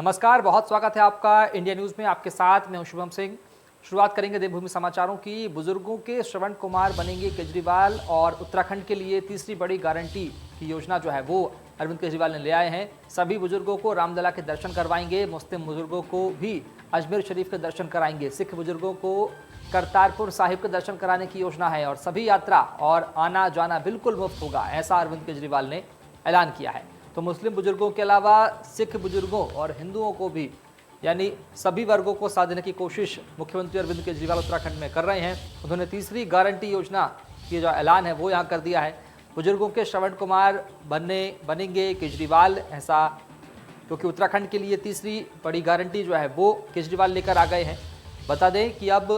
नमस्कार, बहुत स्वागत है आपका इंडिया न्यूज़ में। आपके साथ मैं हूं शुभम सिंह। शुरुआत करेंगे देवभूमि समाचारों की। बुजुर्गों के श्रवण कुमार बनेंगे केजरीवाल और उत्तराखंड के लिए तीसरी बड़ी गारंटी की योजना जो है वो अरविंद केजरीवाल ने ले आए हैं। सभी बुजुर्गों को रामलला के दर्शन करवाएंगे, मुस्लिम बुजुर्गों को भी अजमेर शरीफ के दर्शन कराएंगे, सिख बुजुर्गों को करतारपुर साहिब के दर्शन कराने की योजना है और सभी यात्रा और आना जाना बिल्कुल मुफ्त होगा, ऐसा अरविंद केजरीवाल ने ऐलान किया है। तो मुस्लिम बुजुर्गों के अलावा सिख बुजुर्गों और हिंदुओं को भी, यानी सभी वर्गों को साधने की कोशिश मुख्यमंत्री अरविंद केजरीवाल उत्तराखंड में कर रहे हैं। उन्होंने तीसरी गारंटी योजना की जो ऐलान है वो यहाँ कर दिया है। बुजुर्गों के श्रवण कुमार बनेंगे केजरीवाल, ऐसा क्योंकि उत्तराखंड के लिए तीसरी बड़ी गारंटी जो है वो केजरीवाल लेकर आ गए हैं। बता दें कि अब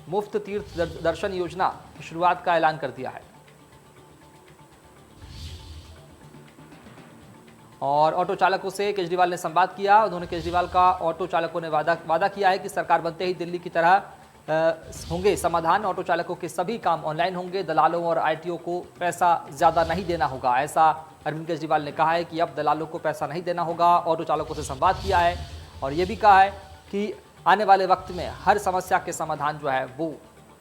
मुफ्त तीर्थ दर्शन योजना की शुरुआत का ऐलान कर दिया है। और ऑटो चालकों से केजरीवाल ने संवाद किया। उन्होंने केजरीवाल का ऑटो चालकों ने वादा किया है कि सरकार बनते ही दिल्ली की तरह होंगे समाधान। ऑटो चालकों के सभी काम ऑनलाइन होंगे, दलालों और आईटीओ को पैसा ज़्यादा नहीं देना होगा, ऐसा अरविंद केजरीवाल ने कहा है कि अब दलालों को पैसा नहीं देना होगा। ऑटो चालकों से संवाद किया है और ये भी कहा है कि आने वाले वक्त में हर समस्या के समाधान जो है वो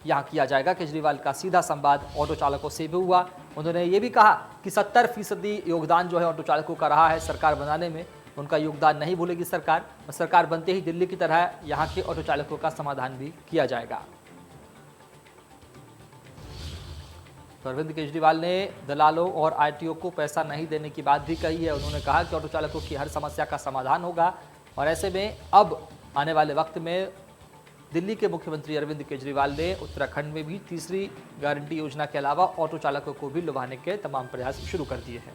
यहाँ किया जाएगा। केजरीवाल का सीधा संवाद ऑटो चालकों से भी हुआ। उन्होंने ये भी कहा कि 70% योगदान जो है ऑटो चालकों का रहा है सरकार बनाने में, उनका योगदान नहीं भूलेगी सरकार, और सरकार बनते ही दिल्ली की तरह यहाँ के ऑटो चालकों का समाधान भी किया जाएगा। तो अरविंद केजरीवाल ने दलालों और आईटीओ को पैसा नहीं देने की बात भी कही है। उन्होंने कहा कि ऑटो चालकों की हर समस्या का समाधान होगा और ऐसे में अब आने वाले वक्त में दिल्ली के मुख्यमंत्री अरविंद केजरीवाल ने उत्तराखंड में भी तीसरी गारंटी योजना के अलावा ऑटो चालकों को भी लुभाने के तमाम प्रयास शुरू कर दिए हैं।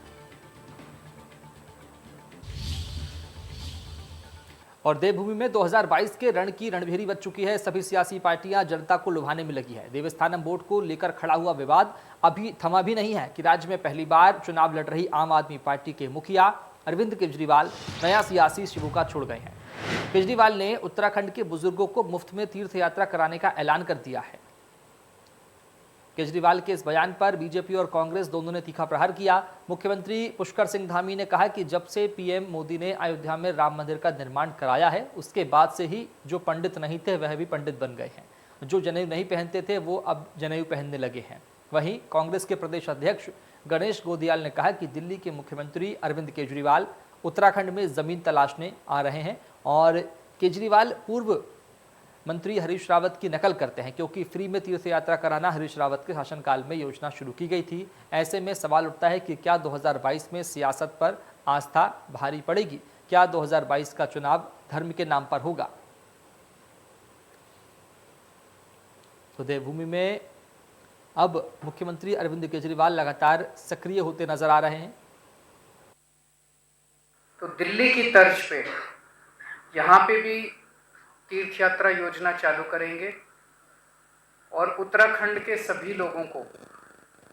और देवभूमि में 2022 के रण की रणभेरी बज चुकी है। सभी सियासी पार्टियां जनता को लुभाने में लगी है। देवस्थानम बोर्ड को लेकर खड़ा हुआ विवाद अभी थमा भी नहीं है कि राज्य में पहली बार चुनाव लड़ रही आम आदमी पार्टी के मुखिया अरविंद केजरीवाल नया सियासी शिबूका छोड़ गए हैं। केजरीवाल ने उत्तराखंड के बुजुर्गों को मुफ्त में तीर्थ यात्रा कराने का ऐलान कर दिया है। केजरीवाल के इस बयान पर बीजेपी और कांग्रेस दोनों ने तीखा प्रहार किया। मुख्यमंत्री पुष्कर सिंह धामी ने कहा कि जब से पीएम मोदी ने अयोध्या में राम मंदिर का निर्माण कराया है उसके बाद से ही जो पंडित नहीं थे वह भी पंडित बन गए हैं, जो जनेऊ नहीं पहनते थे वो अब जनेऊ पहनने लगे हैं। वहीं कांग्रेस के प्रदेश अध्यक्ष गणेश गोदियाल ने कहा कि दिल्ली के मुख्यमंत्री अरविंद केजरीवाल उत्तराखंड में जमीन तलाशने आ रहे हैं और केजरीवाल पूर्व मंत्री हरीश रावत की नकल करते हैं, क्योंकि फ्री में तीर्थ यात्रा कराना हरीश रावत के शासनकाल में योजना शुरू की गई थी। ऐसे में सवाल उठता है कि क्या 2022 में सियासत पर आस्था भारी पड़ेगी? क्या 2022 का चुनाव धर्म के नाम पर होगा? तो देवभूमि में अब मुख्यमंत्री अरविंद केजरीवाल लगातार सक्रिय होते नजर आ रहे हैं। तो दिल्ली की तर्ज पे यहाँ पे भी तीर्थ यात्रा योजना चालू करेंगे और उत्तराखंड के सभी लोगों को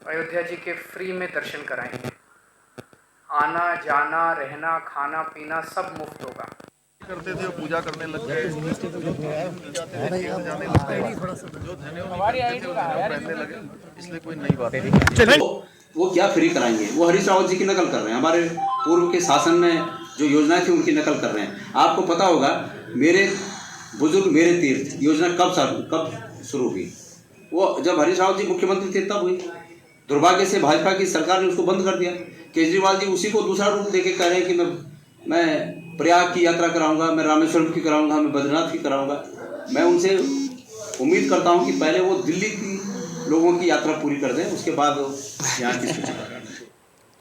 अयोध्या जी के फ्री में दर्शन कराएंगे। आना जाना रहना खाना पीना सब मुफ्त होगा। करते थे पूजा करने लग गए, पहनने लगे, इसलिए कोई नई बात नहीं। वो क्या फ्री कराएंगे? वो हरीश रावत जी की नकल कर रहे हैं। हमारे पूर्व के शासन में जो योजनाएं थी उनकी नकल कर रहे हैं। आपको पता होगा मेरे बुजुर्ग मेरे तीर्थ योजना कब शुरू हुई? वो जब हरीश रावत जी मुख्यमंत्री थे तब हुई। दुर्भाग्य से भाजपा की सरकार ने उसको बंद कर दिया। केजरीवाल जी उसी को दूसरा रूप देके कह रहे हैं कि मैं प्रयाग की यात्रा कराऊंगा, मैं रामेश्वरम की कराऊंगा, मैं बद्रीनाथ की कराऊंगा। मैं उनसे उम्मीद करता हूं कि पहले वो दिल्ली की लोगों की यात्रा पूरी कर दें, उसके बाद यहाँ की सूची।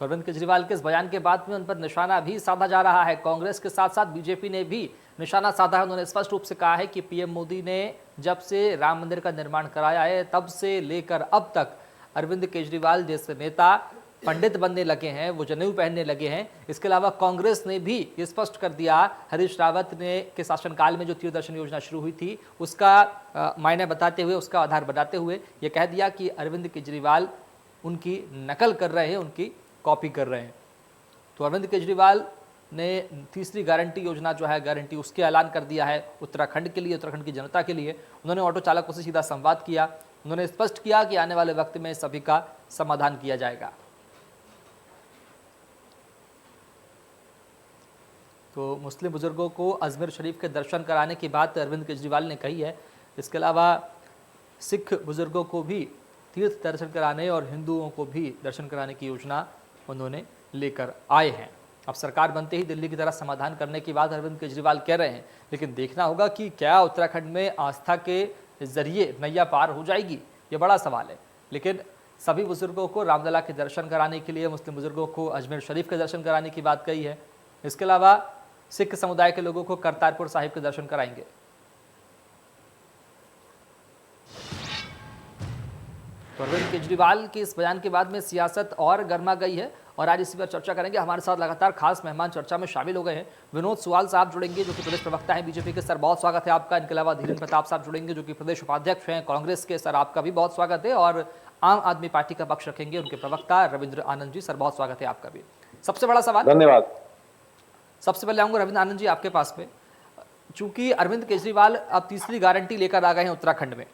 तो अरविंद केजरीवाल के इस बयान के बाद में उन पर निशाना भी साधा जा रहा है। कांग्रेस के साथ साथ बीजेपी ने भी निशाना साधा है। उन्होंने स्पष्ट रूप से कहा है कि पीएम मोदी ने जब से राम मंदिर का निर्माण कराया है तब से लेकर अब तक अरविंद केजरीवाल जैसे नेता पंडित बनने लगे हैं, वो जनेऊ पहनने लगे हैं। इसके अलावा कांग्रेस ने भी ये स्पष्ट कर दिया, हरीश रावत ने के शासनकाल में जो तीर्थ दर्शन योजना शुरू हुई थी उसका मायने बताते हुए, उसका आधार बताते हुए ये कह दिया कि अरविंद केजरीवाल उनकी नकल कर रहे हैं, उनकी कॉपी कर रहे हैं। तो अरविंद केजरीवाल ने तीसरी गारंटी योजना जो है गारंटी उसके ऐलान कर दिया है उत्तराखंड के लिए, उत्तराखंड की जनता के लिए। उन्होंने ऑटो चालकों से सीधा संवाद किया। उन्होंने स्पष्ट किया कि आने वाले वक्त में सभी का समाधान किया जाएगा। तो मुस्लिम बुजुर्गों को अजमेर शरीफ के दर्शन कराने की बात अरविंद केजरीवाल ने कही है। इसके अलावा सिख बुजुर्गों को भी तीर्थ दर्शन कराने और हिंदुओं को भी दर्शन कराने की योजना उन्होंने लेकर आए हैं। अब सरकार बनते ही दिल्ली की तरह समाधान करने की बात अरविंद केजरीवाल कह रहे हैं, लेकिन देखना होगा कि क्या उत्तराखंड में आस्था के जरिए नैया पार हो जाएगी, ये बड़ा सवाल है। लेकिन सभी बुजुर्गों को रामलला के दर्शन कराने के लिए, मुस्लिम बुजुर्गों को अजमेर शरीफ के दर्शन कराने की बात कही है। इसके अलावा सिख समुदाय के लोगों को करतारपुर साहिब के दर्शन कराएंगे। तो अरविंद केजरीवाल के इस बयान के बाद में सियासत और गर्मा गई है और आज इसी पर चर्चा करेंगे। हमारे साथ लगातार खास मेहमान चर्चा में शामिल हो गए हैं। विनोद सुवाल साहब जुड़ेंगे जो कि प्रदेश प्रवक्ता हैं बीजेपी के। सर बहुत स्वागत है आपका। इनके अलावा धीरेन्द्र प्रताप साहब जुड़ेंगे जो कि प्रदेश उपाध्यक्ष हैं कांग्रेस के। सर आपका भी बहुत स्वागत है। और आम आदमी पार्टी का पक्ष रखेंगे उनके प्रवक्ता रविंद्र आनंद जी। सर बहुत स्वागत है आपका भी। सबसे बड़ा सवाल, धन्यवाद। सबसे पहले आऊंगा रविंद्र आनंद जी आपके पास में। चूंकि अरविंद केजरीवाल अब तीसरी गारंटी लेकर आ गए हैं उत्तराखंड में,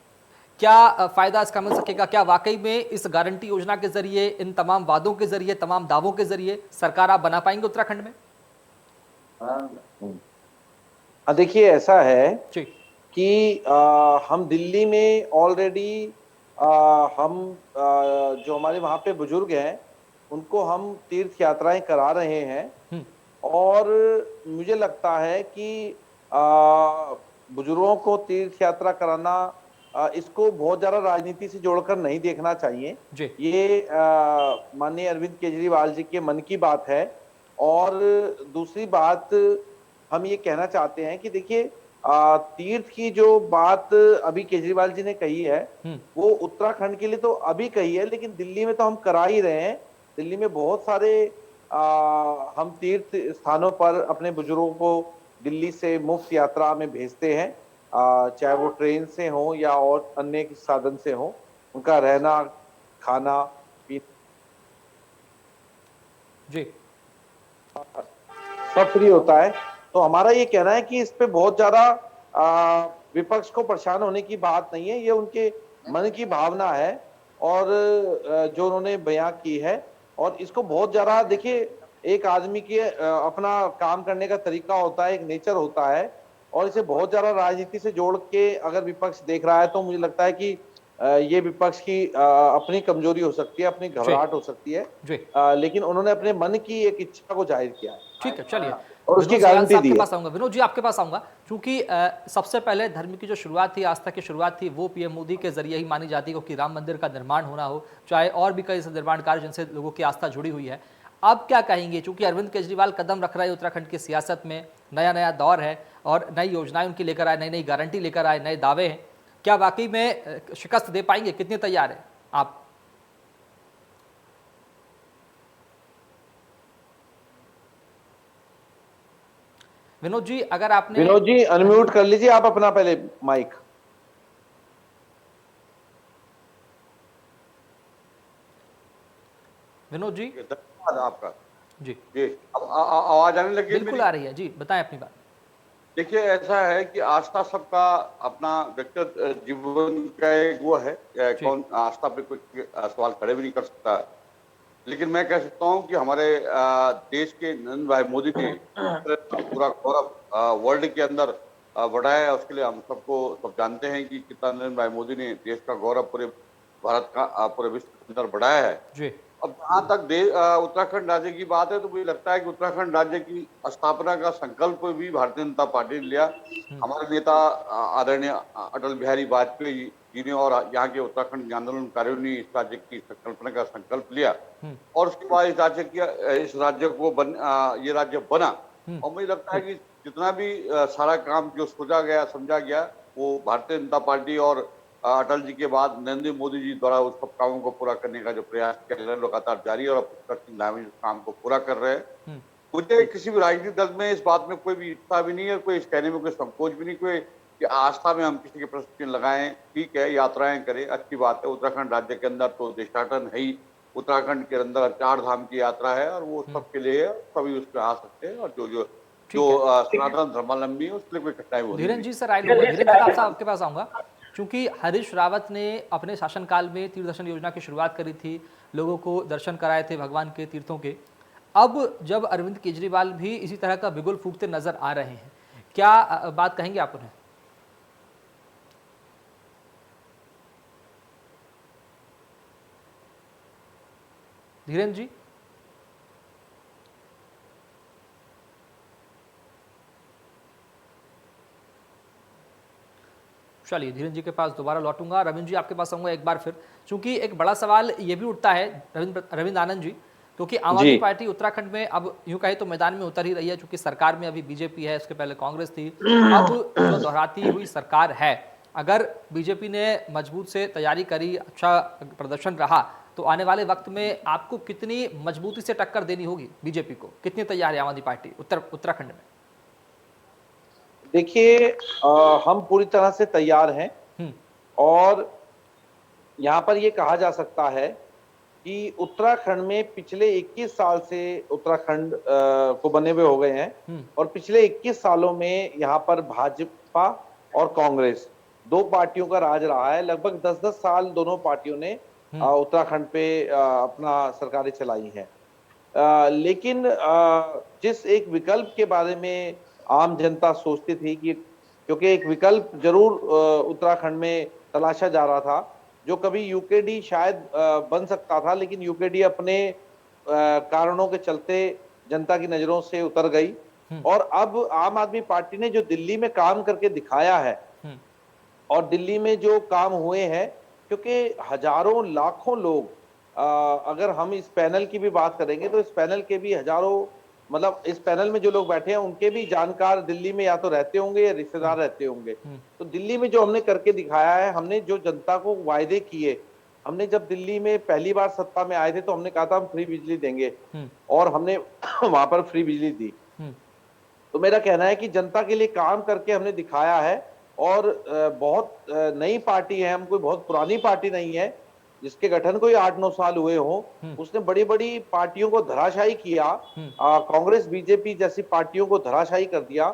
क्या फायदा इसका मिल सकेगा? क्या वाकई में इस गारंटी योजना के जरिए, इन तमाम वादों के जरिए, तमाम दावों के जरिए सरकार आप बना पाएंगे उत्तराखंड में? देखिए ऐसा है जी। कि हम दिल्ली में ऑलरेडी हम जो हमारे वहाँ पे बुजुर्ग हैं उनको हम तीर्थ यात्राएं करा रहे हैं और मुझे लगता है कि बुजुर्गों को तीर्थ यात्रा कराना इसको बहुत ज्यादा राजनीति से जोड़कर नहीं देखना चाहिए। ये माननीय अरविंद केजरीवाल जी के मन की बात है। और दूसरी बात हम ये कहना चाहते हैं कि देखिए तीर्थ की जो बात अभी केजरीवाल जी ने कही है वो उत्तराखंड के लिए तो अभी कही है, लेकिन दिल्ली में तो हम करा ही रहे हैं। दिल्ली में बहुत सारे हम तीर्थ स्थानों पर अपने बुजुर्गों को दिल्ली से मुफ्त यात्रा में भेजते हैं, चाहे वो ट्रेन से हो या और अन्य साधन से हो। उनका रहना, खाना पीना जी सब फ्री होता है। तो हमारा ये कहना है कि इस पे बहुत ज्यादा विपक्ष को परेशान होने की बात नहीं है। ये उनके मन की भावना है और जो उन्होंने बयां की है। और इसको बहुत ज्यादा देखिए, एक आदमी के अपना काम करने का तरीका होता है, एक नेचर होता है, और इसे बहुत ज्यादा राजनीति से जोड़ के अगर विपक्ष देख रहा है तो मुझे लगता है कि ये विपक्ष की अपनी कमजोरी हो सकती है, अपनी घबराहट हो सकती है। लेकिन उन्होंने अपने मन की एक इच्छा को जाहिर किया है। ठीक है, चलिए और उसकी गारंटी दी है। विनोद जी आपके पास आऊंगा, क्योंकि सबसे पहले धर्म की जो शुरुआत थी, आस्था की शुरुआत थी, वो पीएम मोदी के जरिए ही मानी जाती है, क्योंकि राम मंदिर का निर्माण होना हो, चाहे और भी कई निर्माण कार्य जिनसे लोगों की आस्था जुड़ी हुई है। अब क्या कहेंगे, क्योंकि अरविंद केजरीवाल कदम रख रहे हैं उत्तराखंड की सियासत में, नया नया दौर है और नई योजनाएं उनकी लेकर आए, नई नई गारंटी लेकर आए, नए दावे हैं, क्या वाकई में शिकस्त दे पाएंगे? कितने तैयार हैं आप? विनोद जी अगर आपने, विनोद जी अनम्यूट कर लीजिए आप अपना पहले माइक। विनोद जी धन्यवाद आपका। जी जी अब आवाज आने लगी? बिल्कुल आ रही है जी, बताएं अपनी बात। देखिए ऐसा है कि आस्था सबका अपना व्यक्तिगत जीवन का एक वो है, कौन आस्था पे कोई सवाल खड़े भी नहीं कर सकता। लेकिन मैं कह सकता हूँ कि हमारे देश के नरेंद्र भाई मोदी ने पूरा गौरव वर्ल्ड के अंदर बढ़ाया है। उसके लिए हम सब जानते हैं कि कितना नरेंद्र भाई मोदी ने देश का गौरव पूरे भारत का, पूरे विश्व के अंदर बढ़ाया है जी। अब जहाँ तक उत्तराखंड राज्य की बात है तो मुझे लगता है कि उत्तराखंड राज्य की स्थापना का संकल्प भी भारतीय जनता पार्टी ने लिया। हमारे नेता आदरणीय अटल बिहारी वाजपेयी जी ने और यहाँ के उत्तराखंड आंदोलनकारियों ने इस राज्य की संकल्पना का संकल्प लिया और उसके बाद इस राज्य को ये राज्य बना। और मुझे लगता है कि जितना भी सारा काम जो सोचा गया, समझा गया, वो भारतीय जनता पार्टी और अटल जी के बाद नरेंद्र मोदी जी द्वारा उस सब कामों को पूरा करने का जो प्रयास किया जा रहा है लगातार जारी है और पुष्कर सिंह धामी उस काम को पूरा कर रहे हैं। मुझे किसी भी राजनीतिक दल में इस बात में कोई भी इच्छा भी नहीं है, कोई इस कहने में कोई संकोच भी नहीं, कोई कि आस्था में हम किसी के प्रश्न चिन्ह लगाएं। ठीक है, यात्राएं करें, अच्छी बात है। उत्तराखंड राज्य के अंदर तो देशाटन है ही, उत्तराखंड के अंदर 4 धाम की यात्रा है और वो सबके लिए है, सभी उस पर आ सकते हैं और जो सनातन धर्मावलंबी है उसके लिए कोई कठिनाई होगी। धीरेन्द्र जी सर, धीरेन्द्र प्रताप साहब आपके पास आऊंगा, क्योंकि हरीश रावत ने अपने शासनकाल में तीर्थ दर्शन योजना की शुरुआत करी थी, लोगों को दर्शन कराए थे भगवान के तीर्थों के। अब जब अरविंद केजरीवाल भी इसी तरह का बिगुल फूकते नजर आ रहे हैं, क्या बात कहेंगे आप उन्हें? धीरेन्द्र जी, चलिए धीरेन्द्र जी के पास दोबारा लौटूंगा। रविंद्र जी आपके पास आऊंगा एक बार फिर, क्योंकि एक बड़ा सवाल ये भी उठता है रविंद्र आनंद जी, क्योंकि आम आदमी पार्टी उत्तराखंड में अब यूं कहे तो मैदान में उतर ही रही है, क्योंकि सरकार में अभी बीजेपी है, उसके पहले कांग्रेस थी। अब जो दोहराती हुई सरकार है, अगर बीजेपी ने मजबूत से तैयारी करी, अच्छा प्रदर्शन रहा, तो आने वाले वक्त में आपको कितनी मजबूती से टक्कर देनी होगी बीजेपी को? कितनी तैयार है आम आदमी पार्टी उत्तराखंड में? देखिए, हम पूरी तरह से तैयार हैं और यहाँ पर ये कहा जा सकता है कि उत्तराखंड में पिछले 21 साल से उत्तराखंड को बने हुए हो गए हैं और पिछले 21 सालों में यहाँ पर भाजपा और कांग्रेस दो पार्टियों का राज रहा है। लगभग 10-10 साल दोनों पार्टियों ने उत्तराखंड पे अपना सरकारें चलाई हैं। लेकिन जिस एक विकल्प के बारे में आम जनता सोचती थी कि, क्योंकि एक विकल्प जरूर उत्तराखंड में तलाशा जा रहा था, जो कभी यूकेडी शायद बन सकता था, लेकिन यूकेडी अपने कारणों के चलते जनता की नजरों से उतर गई। और अब आम आदमी पार्टी ने जो दिल्ली में काम करके दिखाया है और दिल्ली में जो काम हुए हैं, क्योंकि हजारों लाखों लोग, अगर हम इस पैनल की भी बात करेंगे तो इस पैनल के भी हजारों, मतलब इस पैनल में जो लोग बैठे हैं उनके भी जानकार दिल्ली में या तो रहते होंगे या रिश्तेदार रहते होंगे। तो दिल्ली में जो हमने करके दिखाया है, हमने जो जनता को वायदे किए, हमने जब दिल्ली में पहली बार सत्ता में आए थे तो हमने कहा था हम फ्री बिजली देंगे और हमने वहां पर फ्री बिजली दी। तो मेरा कहना है कि जनता के लिए काम करके हमने दिखाया है और बहुत नई पार्टी है, हम कोई बहुत पुरानी पार्टी नहीं है जिसके गठन को ही 8-9 साल हुए हों। उसने बड़ी बड़ी पार्टियों को धराशायी किया, कांग्रेस बीजेपी जैसी पार्टियों को धराशायी कर दिया।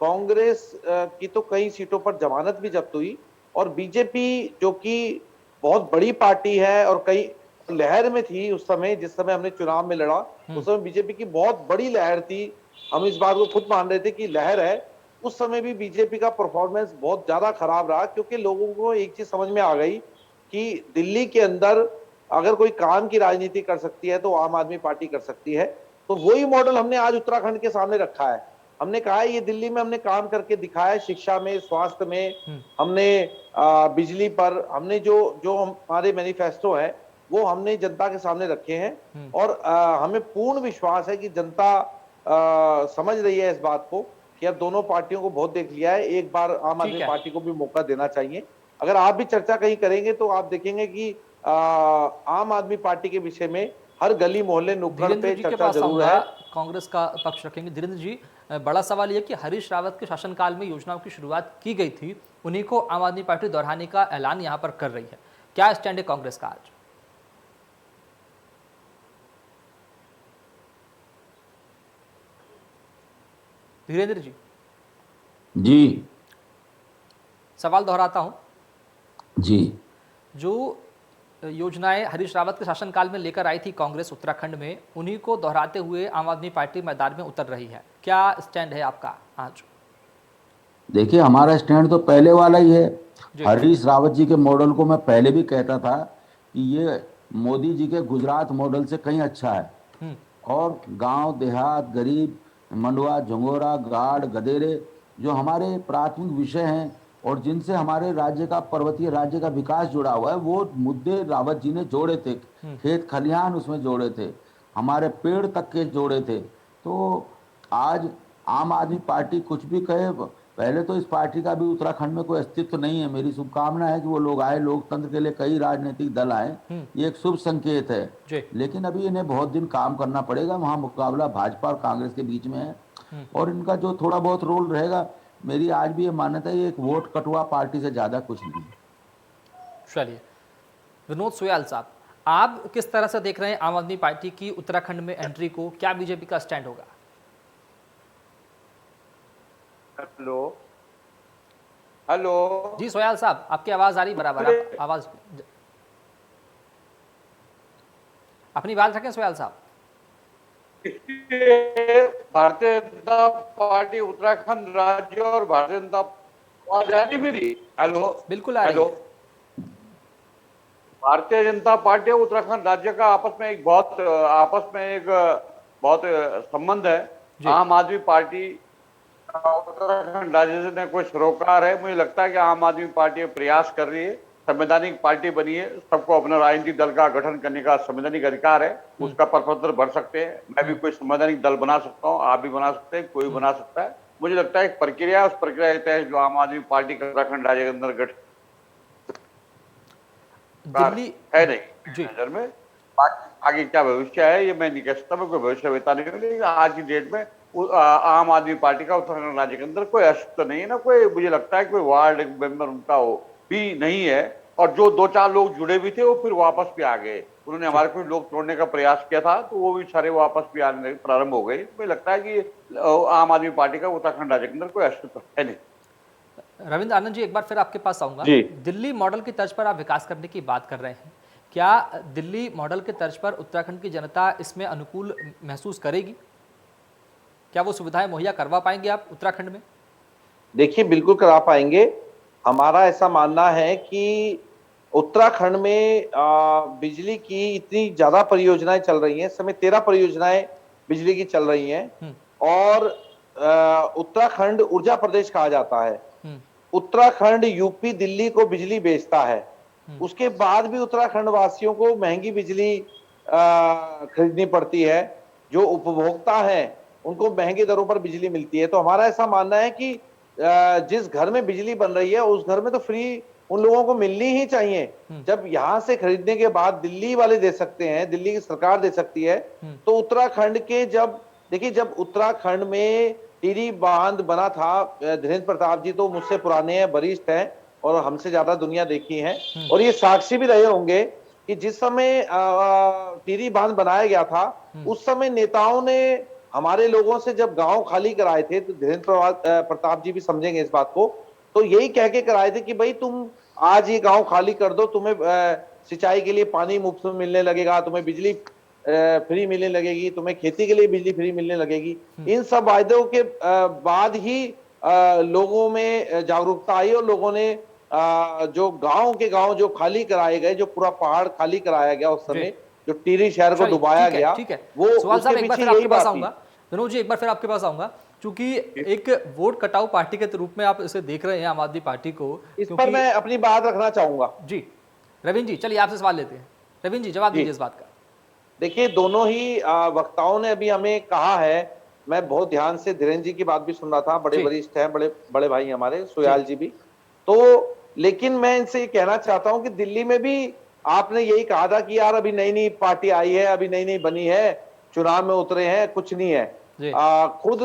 कांग्रेस की तो कई सीटों पर जमानत भी जब्त हुई और बीजेपी जो कि बहुत बड़ी पार्टी है और कई लहर में थी उस समय, जिस समय हमने चुनाव में लड़ा उस समय बीजेपी की बहुत बड़ी लहर थी, हम इस बात को खुद मान रहे थे कि लहर है। उस समय भी बीजेपी का परफॉर्मेंस बहुत ज्यादा खराब रहा, क्योंकि लोगों को एक चीज समझ में आ गई कि दिल्ली के अंदर अगर कोई काम की राजनीति कर सकती है तो आम आदमी पार्टी कर सकती है। तो वही मॉडल हमने आज उत्तराखंड के सामने रखा है। हमने कहा है ये दिल्ली में हमने काम करके दिखाया है, शिक्षा में, स्वास्थ्य में, हमने बिजली पर, हमने जो हमारे मैनिफेस्टो है वो हमने जनता के सामने रखे हैं और हमें पूर्ण विश्वास है कि जनता समझ रही है इस बात को कि अब दोनों पार्टियों को बहुत देख लिया है, एक बार आम आदमी पार्टी को भी मौका देना चाहिए। अगर आप भी चर्चा कहीं करेंगे तो आप देखेंगे कि आम आदमी पार्टी के विषय में हर गली मोहल्ले नुक्कड़ पे चर्चा जरूर है। कांग्रेस का पक्ष रखेंगे धीरेन्द्र जी। बड़ा सवाल यह कि हरीश रावत के शासनकाल में योजनाओं की शुरुआत की गई थी, उन्हीं को आम आदमी पार्टी दोहराने का ऐलान यहां पर कर रही है। क्या स्टैंड है कांग्रेस का आज? धीरेन्द्र जी सवाल दोहराता हूं जी। जो योजनाएं हरीश रावत के शासनकाल में लेकर आई थी कांग्रेस उत्तराखंड में, उन्हीं को दोहराते हुए आम आदमी पार्टी मैदान में उतर रही है। क्या स्टैंड है आपका आज? देखिए, हमारा स्टैंड तो पहले वाला ही है। हरीश रावत जी के मॉडल को मैं पहले भी कहता था कि ये मोदी जी के गुजरात मॉडल से कहीं अच्छा है और गांव देहात, गरीब, मंडवा, झंगोरा, गाड़, गदेरे जो हमारे प्राथमिक विषय हैं और जिनसे हमारे राज्य का, पर्वतीय राज्य का विकास जुड़ा हुआ है, वो मुद्दे रावत जी ने जोड़े थे। खेत खलिहान उसमें जोड़े थे, हमारे पेड़ तक के जोड़े थे। तो आज आम आदमी पार्टी कुछ भी कहे, पहले तो इस पार्टी का भी उत्तराखंड में कोई अस्तित्व नहीं है। मेरी शुभकामना है कि वो लोग आए, लोकतंत्र के लिए कई राजनीतिक दल आए, ये एक शुभ संकेत है। लेकिन अभी इन्हें बहुत दिन काम करना पड़ेगा। वहाँ मुकाबला भाजपा और कांग्रेस के बीच में है और इनका जो थोड़ा बहुत रोल रहेगा, मेरी आज भी ये मान्यता है, एक वोट कटुआ पार्टी से ज्यादा कुछ नहीं है। चलिए विनोद सोयाल साहब, आप किस तरह से देख रहे हैं आम आदमी पार्टी की उत्तराखंड में एंट्री को? क्या बीजेपी का स्टैंड होगा? हेलो जी सोयाल साहब, आपकी आवाज आ रही बराबर, आप आवाज अपनी बात रखें सोयाल साहब। इसलिए भारतीय जनता पार्टी उत्तराखंड राज्य और भारतीय जनता पार्टी भी रही। हेलो, बिल्कुल आ रही हेलो, है। भारतीय जनता पार्टी और उत्तराखंड राज्य का आपस में एक बहुत संबंध है। जी। आम आदमी पार्टी उत्तराखंड राज्य से ने कोई सरोकार है। मुझे लगता है कि आम आदमी पार्टी प्रयास कर रही है, संवैधानिक पार्टी बनी है, सबको अपना राजनीतिक दल का गठन करने का संवैधानिक अधिकार है, उसका प्रपत्र भर सकते हैं। मैं भी कोई संवैधानिक दल बना सकता हूँ, आप भी बना सकते हैं, कोई बना सकता है। मुझे लगता है एक प्रक्रिया, उस प्रक्रिया के तहत जो आम आदमी पार्टी का उत्तराखंड राज्य के अंदर गठन दिल्ली है नहीं जी। नजर में। बाकी आगे क्या भविष्य है ये मैं नहीं कह सकता, मैं कोई भविष्य वेता नहीं हूं, लेकिन आज की डेट में आम आदमी पार्टी का उत्तराखंड राज्य के अंदर कोई अस्तित्व नहीं है ना, कोई मुझे लगता है कोई वार्ड मेंबर उनका हो भी नहीं है। और जो 2-4 लोग जुड़े भी थे वो फिर वापस भी आ गए। उन्होंने हमारे कोई लोग तोड़ने का प्रयास किया था तो वो भी सारे वापस भी आने प्रारंभ हो गए। मुझे लगता है कि आम आदमी पार्टी का उत्तराखंड राज्य के अंदर कोई अस्तित्व है नहीं। रविंद्र आनंद जी, एक बार फिर आपके पास आऊंगा। जी। दिल्ली मॉडल की तर्ज पर आप विकास करने की बात कर रहे हैं, क्या दिल्ली मॉडल के तर्ज पर उत्तराखंड की जनता इसमें अनुकूल महसूस करेगी? क्या वो सुविधाएं मुहैया करवा पाएंगे आप उत्तराखंड में? देखिए, बिल्कुल करा पाएंगे। हमारा ऐसा मानना है कि उत्तराखंड में बिजली की इतनी ज्यादा परियोजनाएं चल रही हैं, इस समय 13 परियोजनाएं बिजली की चल रही हैं और उत्तराखंड ऊर्जा प्रदेश कहा जाता है। उत्तराखंड यूपी दिल्ली को बिजली बेचता है, उसके बाद भी उत्तराखंड वासियों को महंगी बिजली खरीदनी पड़ती है। जो उपभोक्ता हैं उनको महंगी दरों पर बिजली मिलती है। तो हमारा ऐसा मानना है कि जिस घर में बिजली बन रही है उस घर में तो फ्री उन लोगों को मिलनी ही चाहिए। जब यहाँ से खरीदने के बाद दिल्ली वाले दे सकते हैं, दिल्ली की सरकार दे सकती है, तो उत्तराखंड के जब उत्तराखंड में टिहरी बांध बना था, धीरेन्द्र प्रताप जी तो मुझसे पुराने हैं, वरिष्ठ हैं और हमसे ज्यादा दुनिया देखी है और ये साक्षी भी रहे होंगे कि जिस समय टिहरी बांध बनाया गया था उस समय नेताओं ने हमारे लोगों से जब गांव खाली कराए थे, तो धीरेन्द्र प्रताप जी भी समझेंगे इस बात को, तो यही कह के कराए थे कि भाई तुम आज ये गांव खाली कर दो, तुम्हें सिंचाई के लिए पानी मुफ्त में मिलने लगेगा, तुम्हें बिजली फ्री मिलने लगेगी, तुम्हें खेती के लिए बिजली फ्री मिलने लगेगी। इन सब वायदों के बाद ही लोगों में जागरूकता आई और लोगों ने जो गांव जो खाली कराए गए, जो पूरा पहाड़ खाली कराया गया उस समय, जो टिहरी शहर को डुबाया गया, ठीक है। वो सवाल साहब उसके एक बार पीछे फिर यही आपके पास बात थी। आऊंगा। विनोद जी, एक बार फिर आपके पास आऊंगा, क्योंकि एक वोट कटाऊ पार्टी के रूप में आप इसे देख रहे हैं आम आदमी पार्टी को। इस पर मैं अपनी बात रखना चाहूंगा। जी रविंद्र जी, चलिए आपसे सवाल लेते हैं। रविंद्र जी, जवाब दीजिए इस बात का। देखिए, दोनों ही वक्ताओं ने अभी हमें कहा है, मैं बहुत ध्यान से धीरेन्द्र जी की बात भी सुन रहा था, बड़े वरिष्ठ हैं, बड़े भाई हमारे, सुयाल जी भी। तो लेकिन मैं इनसे ये कहना चाहता हूं कि दिल्ली में भी आपने यही कहा था कि यार अभी नई नई पार्टी आई है, अभी नई नई बनी है, चुनाव में उतरे हैं, कुछ नहीं है। खुद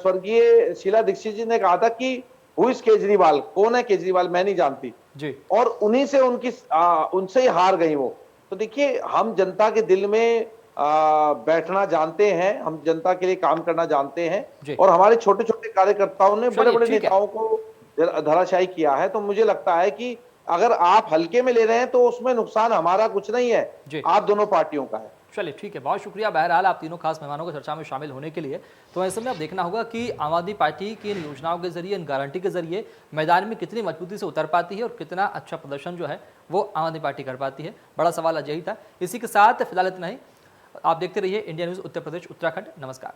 स्वर्गीय शीला दीक्षित जी ने कहा था कि हु इज केजरीवाल, कौन है केजरीवाल, मैं नहीं जानती जी। और उन्हीं से उनसे ही हार गई वो। तो देखिए, हम जनता के दिल में बैठना जानते हैं, हम जनता के लिए काम करना जानते हैं और हमारे छोटे छोटे कार्यकर्ताओं ने बड़े बड़े नेताओं को धराशायी किया है। तो मुझे लगता है कि अगर आप हल्के में ले रहे हैं तो उसमें नुकसान हमारा कुछ नहीं है, आप दोनों पार्टियों का है। चलिए ठीक है, बहुत शुक्रिया बहरहाल आप तीनों खास मेहमानों को चर्चा में शामिल होने के लिए। तो ऐसे में अब देखना होगा कि आम आदमी पार्टी की इन योजनाओं के जरिए, इन गारंटी के जरिए मैदान में कितनी मजबूती से उतर पाती है और कितना अच्छा प्रदर्शन जो है वो आम आदमी पार्टी कर पाती है। बड़ा सवाल आज यही था। इसी के साथ फिलहाल इतना ही। आप देखते रहिए इंडिया न्यूज़ उत्तर प्रदेश उत्तराखंड। नमस्कार।